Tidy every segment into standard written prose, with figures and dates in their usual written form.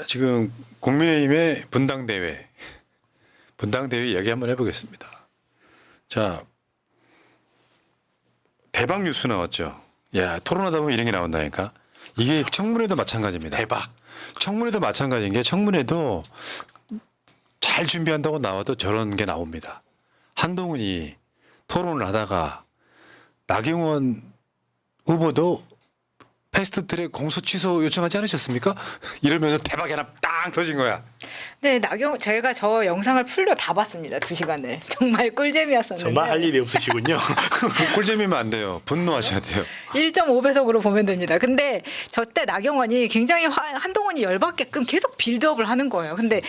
지금 국민의힘의 분당대회 얘기 한번 해보겠습니다. 자, 대박 뉴스 나왔죠. 야, 토론하다 보면 이런 게 나온다니까. 이게 청문회도 마찬가지입니다. 대박. 청문회도 마찬가지인 게 청문회도 잘 준비한다고 나와도 저런 게 나옵니다. 한동훈이 토론을 하다가 나경원 후보도 패스트트랙 공소 취소 요청하지 않으셨습니까? 이러면서 대박이 하나 땅 터진 거야. 네, 제가 저 영상을 풀로 다 봤습니다. 2시간을. 정말 꿀잼이었었는데. 정말 할 일이 없으시군요. 꿀잼이면 안 돼요. 분노하셔야 돼요. 1.5배속으로 보면 됩니다. 근데 저 때 나경원이 굉장히 한동훈이 열받게끔 계속 빌드업을 하는 거예요. 근데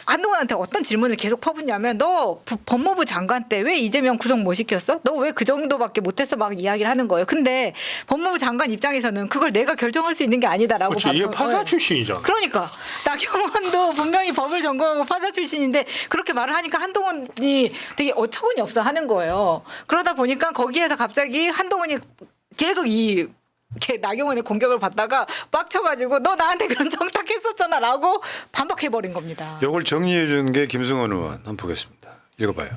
한동훈한테 어떤 질문을 계속 퍼붓냐면 너 법무부 장관 때 왜 이재명 구속 못 시켰어? 너 왜 그 정도밖에 못했어? 막 이야기를 하는 거예요. 근데 법무부 장관 입장에서는 그걸 내가 결정할 수 있는 게 아니다라고. 그렇죠. 이게 판사 출신이잖아. 그러니까 나경원도 분명히 법을 전공하고 판사 출신인데 그렇게 말을 하니까 한동훈이 되게 어처구니 없어 하는 거예요. 그러다 보니까 거기에서 갑자기 한동훈이 계속 나경원의 공격을 받다가 빡쳐가지고 너 나한테 그런 정탁했었잖아라고 반박해버린 겁니다. 이걸 정리해 준 게 김승원 의원 한번 보겠습니다. 읽어봐요.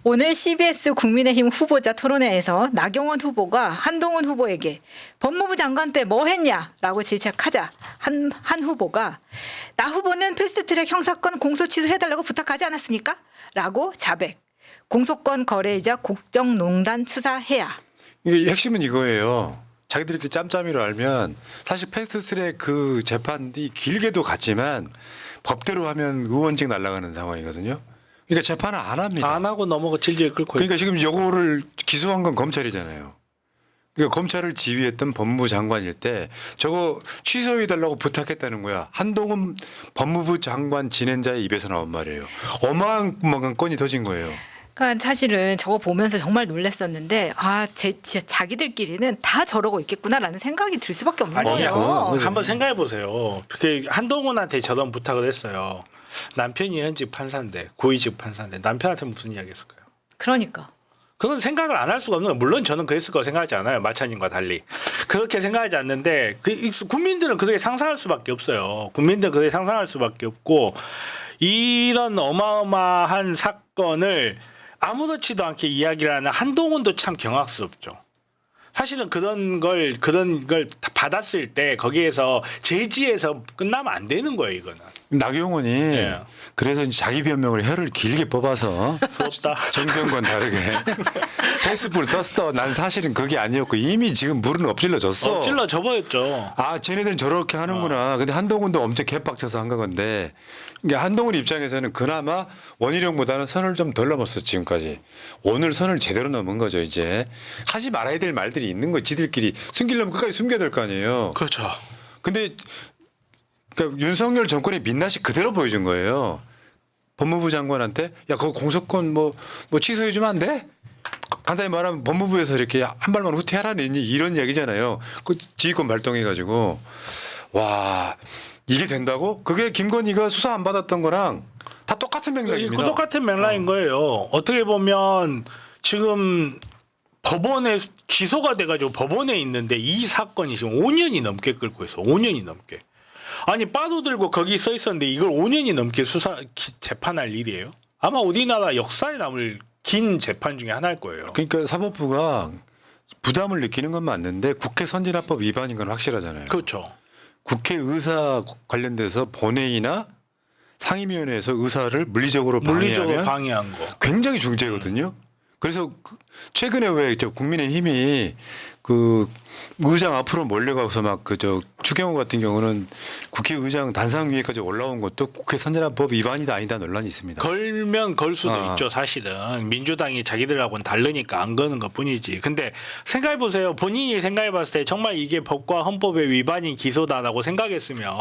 오늘 CBS 국민의힘 후보자 토론회에서 나경원 후보가 한동훈 후보에게 법무부 장관 때 뭐 했냐라고 질책하자 한 후보가 나 후보는 패스트트랙 형사건 공소 취소해달라고 부탁하지 않았습니까? 라고 자백. 공소권 거래이자 국정농단 추사해야. 이게 핵심은 이거예요. 자기들이 짬짬이로 알면 사실 패스트트랙 그 재판이 길게도 갔지만 법대로 하면 의원직 날아가는 상황이거든요. 그러니까 재판을 안 합니다. 안 하고 넘어가 질질 끌고. 그러니까 지금 요거를 기소한 건 검찰이잖아요. 그러니까 검찰을 지휘했던 법무부 장관일 때 저거 취소해달라고 부탁했다는 거야. 한동훈 법무부 장관 진행자의 입에서 나온 말이에요. 어마어마한 건이 터진 거예요. 그러니까 사실은 저거 보면서 정말 놀랐었는데 자기들끼리는 다 저러고 있겠구나라는 생각이 들 수밖에 없는 거예요. 한번 생각해 보세요. 한동훈한테 저런 부탁을 했어요. 남편이 현직 판사인데 고위직 판사인데 남편한테 무슨 이야기 했을까요? 그러니까. 그건 생각을 안 할 수가 없는 거예요. 물론 저는 그랬을 거라고 생각하지 않아요. 마찬님과 달리. 그렇게 생각하지 않는데 국민들은 그렇게 상상할 수밖에 없어요. 국민들은 그렇게 상상할 수밖에 없고 이런 어마어마한 사건을 아무렇지도 않게 이야기를 하는 한동훈도 참 경악스럽죠. 사실은 그런 걸 받았을 때 거기에서 제지해서 끝나면 안 되는 거예요, 이거는. 나경원이 예. 그래서 이제 자기 변명을 혀를 길게 뽑아서 부럽다. 정병권 다르게 페이스북을 썼어. 난 사실은 그게 아니었고 이미 지금 물은 엎질러졌어. 엎질러 져버렸죠. 아, 쟤네들은 저렇게 하는구나. 근데 한동훈도 엄청 개빡쳐서 한 건데 그러니까 한동훈 입장에서는 그나마 원희룡보다는 선을 좀 덜 넘었어 지금까지. 오늘 선을 제대로 넘은 거죠 이제. 하지 말아야 될 말들이 있는 거 지들끼리 숨기려면 끝까지 숨겨야 될 거 아니에요. 그렇죠. 근데 그러니까 윤석열 정권의 민낯이 그대로 보여준 거예요. 법무부 장관한테 야 그거 공소권 뭐 취소해 주면 안 돼? 간단히 말하면 법무부에서 이렇게 한 발만 후퇴하라는 이런 얘기잖아요. 그 지휘권 발동해가지고 와 이게 된다고? 그게 김건희가 수사 안 받았던 거랑 다 똑같은 맥락입니다. 똑같은 맥락인 거예요. 어떻게 보면 지금 법원에 기소가 돼가지고 법원에 있는데 이 사건이 지금 5년이 넘게 끌고 있어. 5년이 넘게. 아니 빠도 들고 거기 써 있었는데 이걸 5년이 넘게 재판할 일이에요. 아마 우리나라 역사에 남을 긴 재판 중에 하나일 거예요. 그러니까 사법부가 부담을 느끼는 건 맞는데 국회 선진화법 위반인 건 확실하잖아요. 그렇죠. 국회의사 관련돼서 본회의나 상임위원회에서 의사를 물리적으로 방해한 거. 굉장히 중죄거든요. 그래서 최근에 왜 저 국민의힘이 그 의장 앞으로 몰려가서 막 추경호 같은 경우는 국회의장 단상위에까지 올라온 것도 국회 선진화법 위반이다 아니다 논란이 있습니다. 걸면 걸 수도 있죠. 사실은 민주당이 자기들하고는 다르니까 안 거는 것뿐이지. 근데 생각해 보세요. 본인이 생각해 봤을 때 정말 이게 법과 헌법의 위반인 기소다라고 생각했으면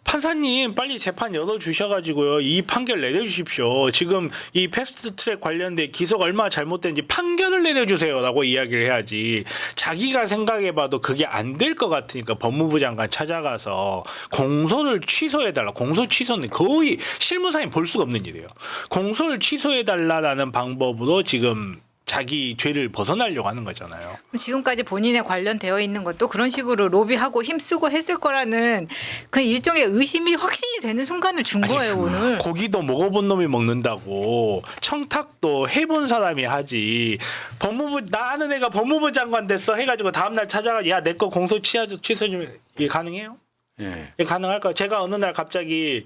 판사님 빨리 재판 열어주셔가지고요. 이 판결 내려주십시오. 지금 이 패스트트랙 관련된 기소가 얼마나 잘못된지 판결을 내려주세요라고 이야기를 해야지. 자기가 생각해봐도 그게 안 될 것 같으니까 법무부 장관 찾아가서 공소를 취소해달라. 공소 취소는 거의 실무상에 볼 수가 없는 일이에요. 공소를 취소해달라라는 방법으로 지금 자기 죄를 벗어나려고 하는 거잖아요. 지금까지 본인에 관련되어 있는 것도 그런 식으로 로비하고 힘쓰고 했을 거라는 그 일종의 의심이 확신이 되는 순간을 준 거예요, 오늘. 고기도 먹어본 놈이 먹는다고 청탁도 해본 사람이 하지. 법무부 나 아는 애가 법무부 장관 됐어 해가지고 다음날 찾아가 야 내 거 공소 취소 좀 이게 가능해요? 예. 이게 가능할까? 제가 어느 날 갑자기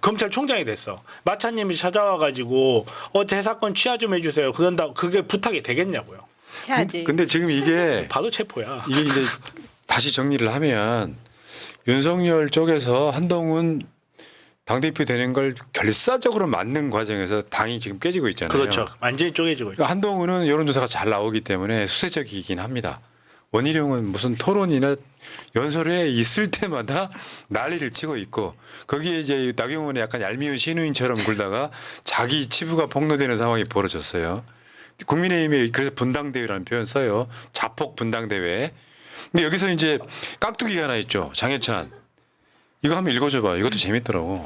검찰총장이 됐어. 마차님이 찾아와가지고 제 사건 취하 좀 해주세요. 그런다 그게 부탁이 되겠냐고요. 해야지. 근데 지금 이게 바로 체포야. 이게 이제 다시 정리를 하면 윤석열 쪽에서 한동훈 당대표 되는 걸 결사적으로 맞는 과정에서 당이 지금 깨지고 있잖아요. 그렇죠. 완전히 쪼개지고 있죠. 그러니까 한동훈은 여론조사가 잘 나오기 때문에 수세적이긴 합니다. 원희룡은 무슨 토론이나 연설회에 있을 때마다 난리를 치고 있고 거기에 이제 나경원이 약간 얄미운 신우인처럼 굴다가 자기 치부가 폭로되는 상황이 벌어졌어요. 국민의힘이 그래서 분당대회라는 표현 써요. 자폭 분당대회. 근데 여기서 이제 깍두기가 하나 있죠. 장해찬. 이거 한번 읽어줘봐. 이것도 재밌더라고.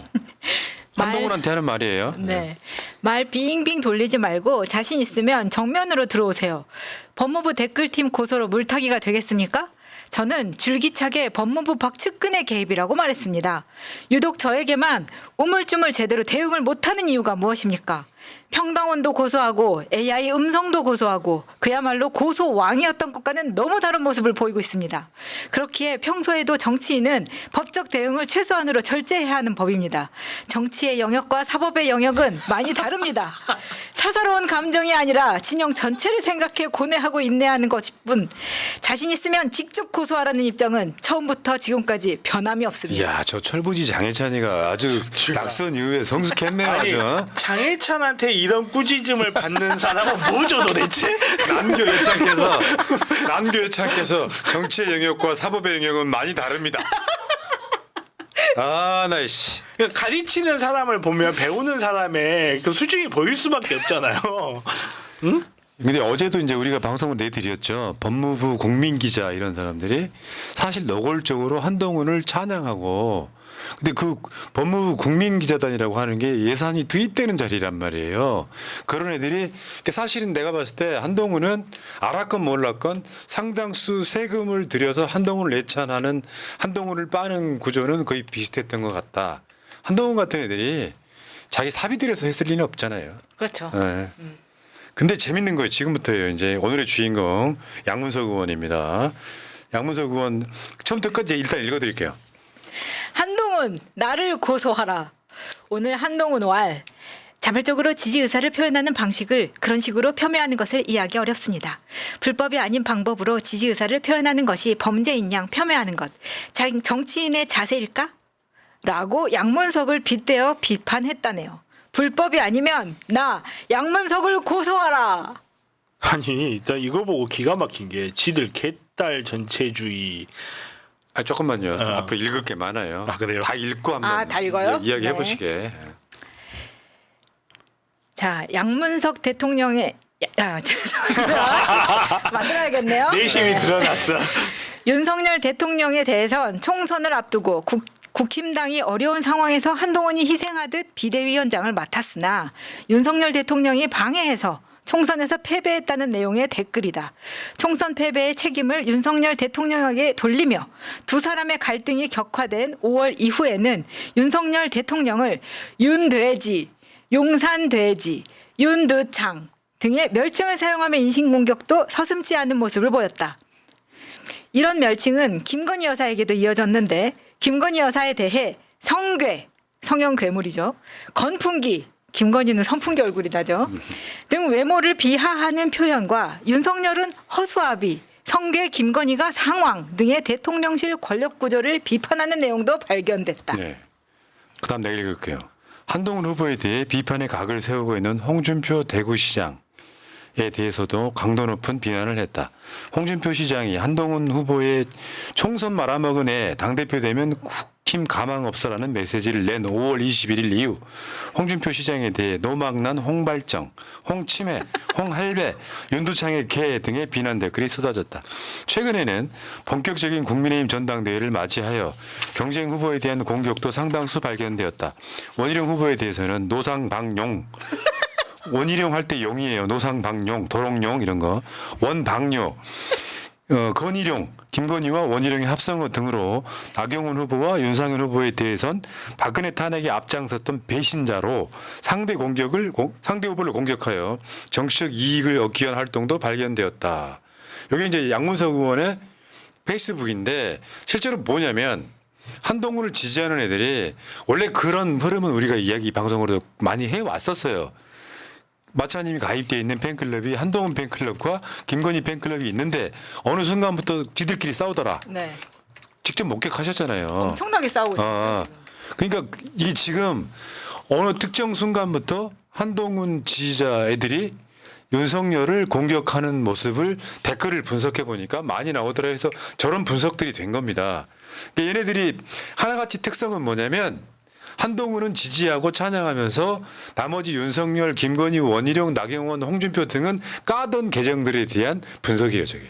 한동훈한테 하는 말이에요. 네. 말 빙빙 돌리지 말고 자신 있으면 정면으로 들어오세요. 법무부 댓글팀 고소로 물타기가 되겠습니까? 저는 줄기차게 법무부 박측근의 개입이라고 말했습니다. 유독 저에게만 우물쭈물 제대로 대응을 못하는 이유가 무엇입니까? 평당원도 고소하고 AI 음성도 고소하고 그야말로 고소 왕이었던 것과는 너무 다른 모습을 보이고 있습니다. 그렇기에 평소에도 정치인은 법적 대응을 최소한으로 절제해야 하는 법입니다. 정치의 영역과 사법의 영역은 많이 다릅니다. 사사로운 감정이 아니라 진영 전체를 생각해 고뇌하고 인내하는 것뿐 자신 있으면 직접 고소하라는 입장은 처음부터 지금까지 변함이 없습니다. 이야, 저 철부지 장해찬이가 아주 낙선 이후에 성숙했네요. 아니 아주. 장해찬한테 이런 꾸짖음을 받는 사람은 뭐죠 도대체? 남교회창께서 정치의 영역과 사법의 영역은 많이 다릅니다. 아, 나이씨. 그러니까 가르치는 사람을 보면 배우는 사람의 그 수준이 보일 수밖에 없잖아요. 응? 근데 어제도 이제 우리가 방송을 내드렸죠. 법무부 국민기자 이런 사람들이 사실 노골적으로 한동훈을 찬양하고 근데 그 법무부 국민기자단이라고 하는 게 예산이 투입되는 자리란 말이에요. 그런 애들이 사실은 내가 봤을 때 한동훈은 알았건 몰랐건 상당수 세금을 들여서 한동훈을 예찬하는 한동훈을 빠는 구조는 거의 비슷했던 것 같다. 한동훈 같은 애들이 자기 사비 들여서 했을 리는 없잖아요. 그렇죠. 네. 근데 재밌는 거예요. 지금부터예요. 이제 오늘의 주인공 양문석 의원입니다. 양문석 의원 처음부터 끝까지 일단 읽어드릴게요. 한동훈 나를 고소하라. 오늘 한동훈 왈 자발적으로 지지 의사를 표현하는 방식을 그런 식으로 폄훼하는 것을 이해하기 어렵습니다. 불법이 아닌 방법으로 지지 의사를 표현하는 것이 범죄인 양 폄훼하는 것. 정치인의 자세일까? 라고 양문석을 빗대어 비판했다네요. 불법이 아니면 나 양문석을 고소하라. 아니 일단 이거 보고 기가 막힌 게 지들 개딸 전체주의. 아, 조금만요. 앞으로 읽을 게 많아요. 아, 그래요? 다 읽고 한번 다 읽어요? 이야기해 네. 보시게. 자, 양문석 대통령의 죄송합니다. 만들어야겠네요. 내심이 네. 드러났어. 윤석열 대통령에 대해선 총선을 앞두고 국힘당이 어려운 상황에서 한동훈이 희생하듯 비대위원장을 맡았으나 윤석열 대통령이 방해해서 총선에서 패배했다는 내용의 댓글이다. 총선 패배의 책임을 윤석열 대통령에게 돌리며 두 사람의 갈등이 격화된 5월 이후에는 윤석열 대통령을 윤돼지, 용산돼지, 윤두창 등의 멸칭을 사용하며 인신공격도 서슴지 않은 모습을 보였다. 이런 멸칭은 김건희 여사에게도 이어졌는데 김건희 여사에 대해 성괴, 성형 괴물이죠. 건풍기, 김건희는 선풍기 얼굴이다죠. 등 외모를 비하하는 표현과 윤석열은 허수아비, 성괴 김건희가 상황 등의 대통령실 권력 구조를 비판하는 내용도 발견됐다. 네. 그다음 내가 읽을게요. 한동훈 후보에 대해 비판의 각을 세우고 있는 홍준표 대구시장에 대해서도 강도 높은 비난을 했다. 홍준표 시장이 한동훈 후보의 총선 말아먹은 애 당대표 되면 국힘 가망 없어라는 메시지를 낸 5월 21일 이후 홍준표 시장에 대해 노망난 홍발정, 홍치매, 홍할배, 윤두창의 개 등의 비난 댓글이 쏟아졌다. 최근에는 본격적인 국민의힘 전당대회를 맞이하여 경쟁 후보에 대한 공격도 상당수 발견되었다. 원희룡 후보에 대해서는 노상방용 원희룡 할 때 용이에요. 노상방용, 도롱용 이런 거. 원방뇨. 건희룡, 김건희와 원희룡의 합성어 등으로 나경원 후보와 윤상현 후보에 대해선 박근혜 탄핵에 앞장섰던 배신자로 상대 후보를 공격하여 정치적 이익을 얻기 위한 활동도 발견되었다. 여기 이제 양문석 의원의 페이스북인데 실제로 뭐냐면 한동훈을 지지하는 애들이 원래 그런 흐름은 우리가 이야기 방송으로 많이 해왔었어요. 마차님이 가입되어 있는 팬클럽이 한동훈 팬클럽과 김건희 팬클럽이 있는데 어느 순간부터 지들끼리 싸우더라. 네. 직접 목격하셨잖아요. 엄청나게 싸우고 있어요. 지금. 그러니까 이게 지금 어느 특정 순간부터 한동훈 지지자 애들이 윤석열을 공격하는 모습을 댓글을 분석해 보니까 많이 나오더라 해서 저런 분석들이 된 겁니다. 그러니까 얘네들이 하나같이 특성은 뭐냐면 한동훈은 지지하고 찬양하면서 나머지 윤석열, 김건희, 원희룡, 나경원, 홍준표 등은 까던 계정들에 대한 분석이에요, 저게.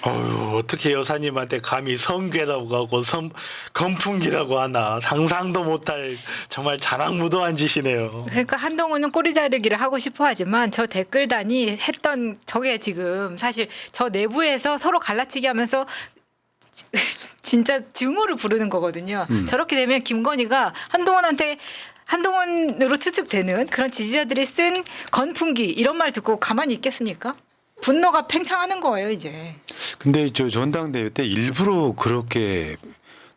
어휴, 어떻게 여사님한테 감히 성괴라고 하고 건풍기라고 하나 상상도 못할 정말 자랑무도한 짓이네요. 그러니까 한동훈은 꼬리 자르기를 하고 싶어 하지만 저 댓글단이 했던 저게 지금 사실 저 내부에서 서로 갈라치기 하면서 진짜 증오를 부르는 거거든요. 저렇게 되면 김건희가 한동훈으로 추측되는 그런 지지자들이 쓴 건풍기 이런 말 듣고 가만히 있겠습니까? 분노가 팽창하는 거예요, 이제. 근데 저 전당대회 때 일부러 그렇게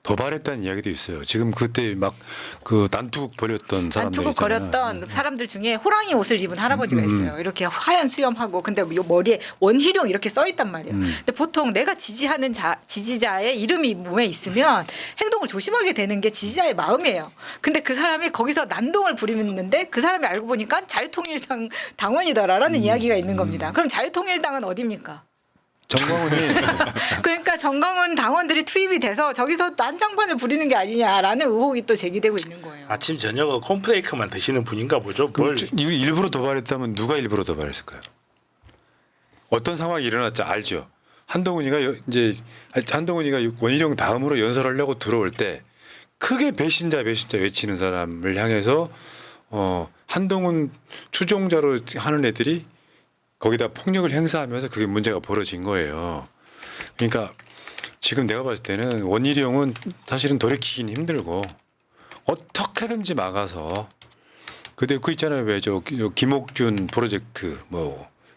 도발했다는 이야기도 있어요. 지금 그때 막 그 난투극 벌였던 사람들 단투극 있잖아요. 거렸던 사람들 중에 호랑이 옷을 입은 할아버지가 있어요. 이렇게 하얀 수염하고 근데 요 머리에 원희룡 이렇게 써 있단 말이에요. 근데 보통 내가 지지하는 지지자의 이름이 몸에 있으면 행동을 조심하게 되는 게 지지자의 마음이에요. 근데 그 사람이 거기서 난동을 부리는데 그 사람이 알고 보니까 자유통일당 당원이더라라는 이야기가 있는 겁니다. 그럼 자유통일당은 어디입니까? 정광훈이 그러니까 정강훈 당원들이 투입이 돼서 저기서 난장판을 부리는 게 아니냐라는 의혹이 또 제기되고 있는 거예요. 아침 저녁은 콘프레이크만 드시는 분인가 보죠. 뭘. 이거 일부러 도발했다면 누가 일부러 도발했을까요? 어떤 상황이 일어났지 알죠. 한동훈이가 원희룡 다음으로 연설하려고 들어올 때 크게 배신자 외치는 사람을 향해서 한동훈 추종자로 하는 애들이 거기다 폭력을 행사하면서 그게 문제가 벌어진 거예요. 그러니까 지금 내가 봤을 때는 원희룡은 사실은 돌이키긴 힘들고 어떻게든지 막아서 근데 그 있잖아요. 왜 저 김옥균 프로젝트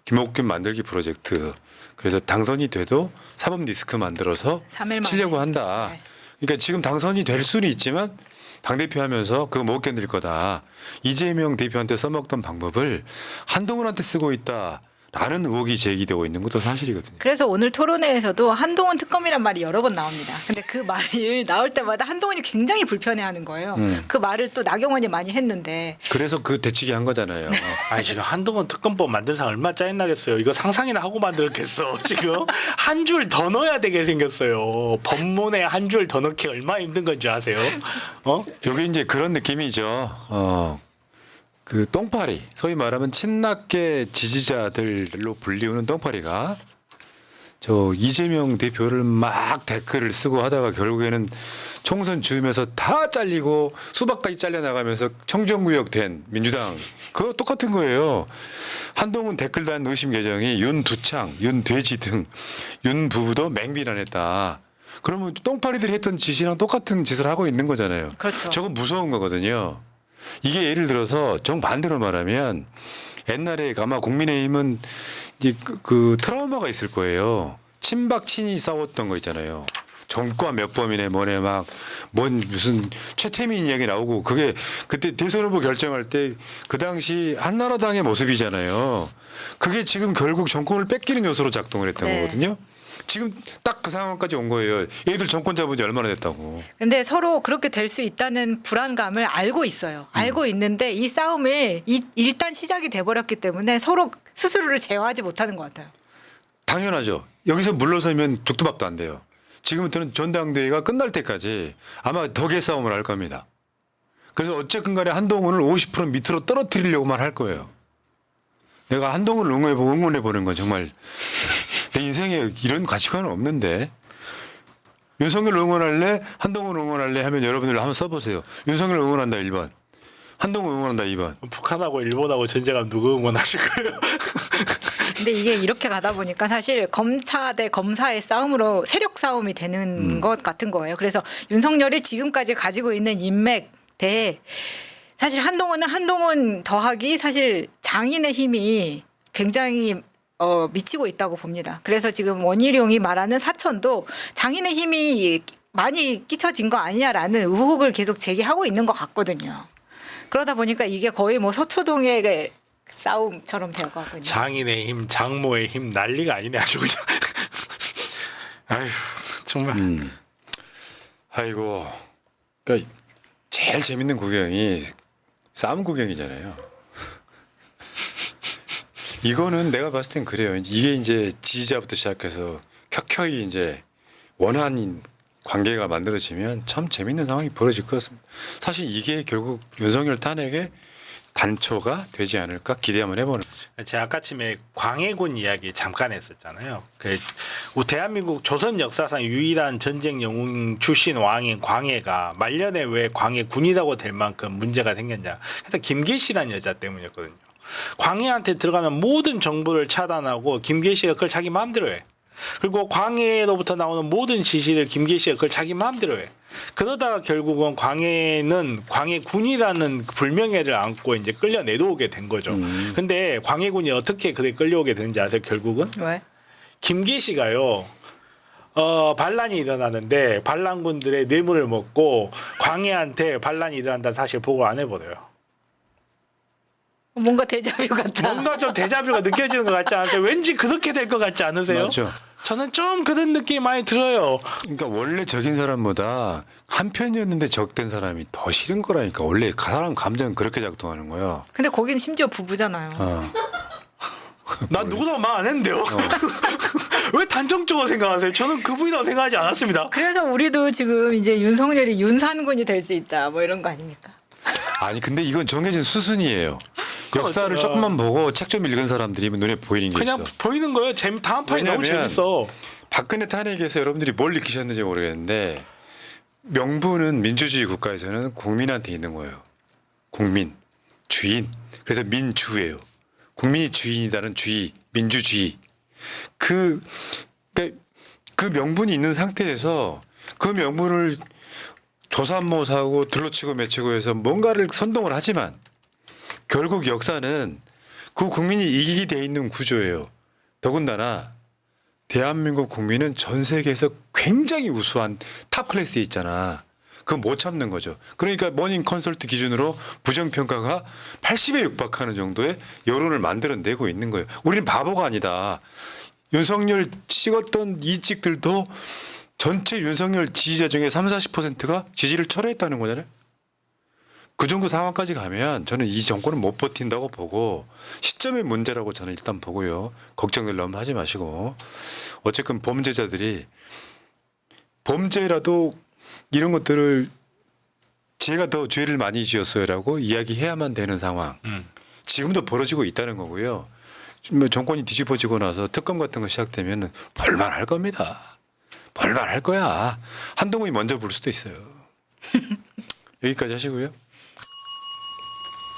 김옥균 만들기 프로젝트 그래서 당선이 돼도 사법 리스크 만들어서 3일 만에. 치려고 한다. 네. 그러니까 지금 당선이 될 수는 있지만 당대표 하면서 그거 못 견딜 거다. 이재명 대표한테 써먹던 방법을 한동훈한테 쓰고 있다. 라는 의혹이 제기되고 있는 것도 사실이거든요. 그래서 오늘 토론회에서도 한동훈 특검이란 말이 여러 번 나옵니다. 근데 그 말이 나올 때마다 한동훈이 굉장히 불편해하는 거예요. 그 말을 또 나경원이 많이 했는데. 그래서 그 대치기 한 거잖아요. 아니 지금 한동훈 특검법 만든 사람 얼마 짜증나겠어요. 이거 상상이나 하고 만들었겠어. 지금 한 줄 더 넣어야 되게 생겼어요. 법문에 한 줄 더 넣기 얼마나 힘든 건지 아세요? 여기 이제 그런 느낌이죠. 그 똥파리, 소위 말하면 친낙계 지지자들로 불리우는 똥파리가 저 이재명 대표를 막 댓글을 쓰고 하다가 결국에는 총선 즈음에서 다 잘리고 수박까지 잘려나가면서 청정구역 된 민주당 그거 똑같은 거예요. 한동훈 댓글단 의심 계정이 윤두창, 윤돼지 등 윤 부부도 맹비난했다. 그러면 똥파리들이 했던 짓이랑 똑같은 짓을 하고 있는 거잖아요. 그렇죠. 저건 무서운 거거든요. 이게 예를 들어서 정반대로 말하면 옛날에 아마 국민의힘은 이제 그 트라우마가 있을 거예요. 친박 친이 싸웠던 거 있잖아요. 정과 몇 범이네 뭐네 막 뭔 무슨 최태민 이야기 나오고 그게 그때 대선 후보 결정할 때 그 당시 한나라당의 모습이잖아요. 그게 지금 결국 정권을 뺏기는 요소로 작동을 했던 네. 거거든요. 지금 딱 그 상황까지 온 거예요. 얘들 정권 잡은 지 얼마나 됐다고. 근데 서로 그렇게 될 수 있다는 불안감을 알고 있어요. 알고 있는데 이 싸움이 일단 시작이 돼버렸기 때문에 서로 스스로를 제어하지 못하는 것 같아요. 당연하죠. 여기서 물러서면 죽도 밥도 안 돼요. 지금부터는 전당대회가 끝날 때까지 아마 덕의 싸움을 할 겁니다. 그래서 어쨌든 간에 한동훈을 50% 밑으로 떨어뜨리려고만 할 거예요. 내가 한동훈을 응원해보는 건 정말 내 인생에 이런 가치관은 없는데 윤석열 응원할래? 한동훈 응원할래? 하면 여러분들 한번 써보세요. 윤석열 응원한다 1번. 한동훈 응원한다 2번. 북한하고 일본하고 전쟁하면 누구 응원하실 거예요? 근데 이게 이렇게 가다 보니까 사실 검사 대 검사의 싸움으로 세력 싸움이 되는 것 같은 거예요. 그래서 윤석열이 지금까지 가지고 있는 인맥 대 사실 한동훈은 한동훈 더하기 사실 장인의 힘이 굉장히 미치고 있다고 봅니다. 그래서 지금 원희룡이 말하는 사천도 장인의 힘이 많이 끼쳐진 거 아니냐라는 의혹을 계속 제기하고 있는 것 같거든요. 그러다 보니까 이게 거의 뭐 서초동의 싸움처럼 되어가고 있는. 장인의 힘, 장모의 힘 난리가 아니네 아주 그냥. 아휴 정말. 아이고. 그러니까 제일 재밌는 구경이 싸움 구경이잖아요. 이거는 내가 봤을 땐 그래요. 이게 이제 지지자부터 시작해서 켜켜이 이제 원한인 관계가 만들어지면 참 재밌는 상황이 벌어질 것 같습니다. 사실 이게 결국 윤석열 탄핵의 단초가 되지 않을까 기대 한번 해보는 거죠. 제가 아까쯤에 광해군 이야기 잠깐 했었잖아요. 대한민국 조선 역사상 유일한 전쟁 영웅 출신 왕인 광해가 말년에 왜 광해군이라고 될 만큼 문제가 생겼냐. 그래서 김계시라는 여자 때문이었거든요. 광해한테 들어가는 모든 정보를 차단하고 김계시가 그걸 자기 마음대로 해. 그리고 광해로부터 나오는 모든 지시를 김계시가 그걸 자기 마음대로 해. 그러다가 결국은 광해는 광해군이라는 불명예를 안고 이제 끌려 내려오게 된 거죠. 근데 광해군이 어떻게 그래 끌려오게 되는지 아세요? 결국은 왜? 김계시가요. 반란이 일어나는데 반란군들의 뇌물을 먹고 광해한테 반란이 일어난다는 사실 보고 안 해버려요. 뭔가 데자뷰 같다. 뭔가 좀 데자뷰가 느껴지는 것 같지 않으세요? 왠지 그렇게 될 것 같지 않으세요? 맞죠. 저는 좀 그런 느낌이 많이 들어요. 그러니까 원래 적인 사람보다 한 편이었는데 적된 사람이 더 싫은 거라니까. 원래 사람 감정은 그렇게 작동하는 거예요. 근데 거기는 심지어 부부잖아요. 난 누구도 말 안 했는데요. 왜 단정적으로 생각하세요? 저는 그분이라고 생각하지 않았습니다. 그래서 우리도 지금 이제 윤석열이 윤산군이 될 수 있다 뭐 이런 거 아닙니까? 아니 근데 이건 정해진 수순이에요. 역사를 어쩌나. 조금만 보고 책 좀 읽은 사람들이 눈에 보이는 게 그냥 있어. 보이는 거예요. 다음 판이 너무 왜냐면 재밌어. 박근혜 탄핵에서 여러분들이 뭘 느끼셨는지 모르겠는데 명분은 민주주의 국가에서는 국민한테 있는 거예요. 국민, 주인. 그래서 민주예요. 국민이 주인이다는 주의, 민주주의. 그 명분이 있는 상태에서 그 명분을 조삼모사하고 둘러치고 매치고 해서 뭔가를 선동을 하지만 결국 역사는 그 국민이 이기게 돼 있는 구조예요. 더군다나 대한민국 국민은 전 세계에서 굉장히 우수한 탑 클래스에 있잖아. 그건 못 참는 거죠. 그러니까 머닝 컨설트 기준으로 부정평가가 80에 육박하는 정도의 여론을 만들어내고 있는 거예요. 우리는 바보가 아니다. 윤석열 찍었던 이직들도 전체 윤석열 지지자 중에 30-40%가 지지를 철회했다는 거잖아요. 그 정도 상황까지 가면 저는 이 정권은 못 버틴다고 보고 시점의 문제라고 저는 일단 보고요. 걱정들 너무 하지 마시고 어쨌든 범죄자들이 범죄라도 이런 것들을 제가 더 죄를 많이 지었어요라고 이야기해야만 되는 상황. 지금도 벌어지고 있다는 거고요. 뭐 정권이 뒤집어지고 나서 특검 같은 거 시작되면 볼만할 겁니다. 볼만할 거야. 한동훈이 먼저 부를 수도 있어요. 여기까지 하시고요.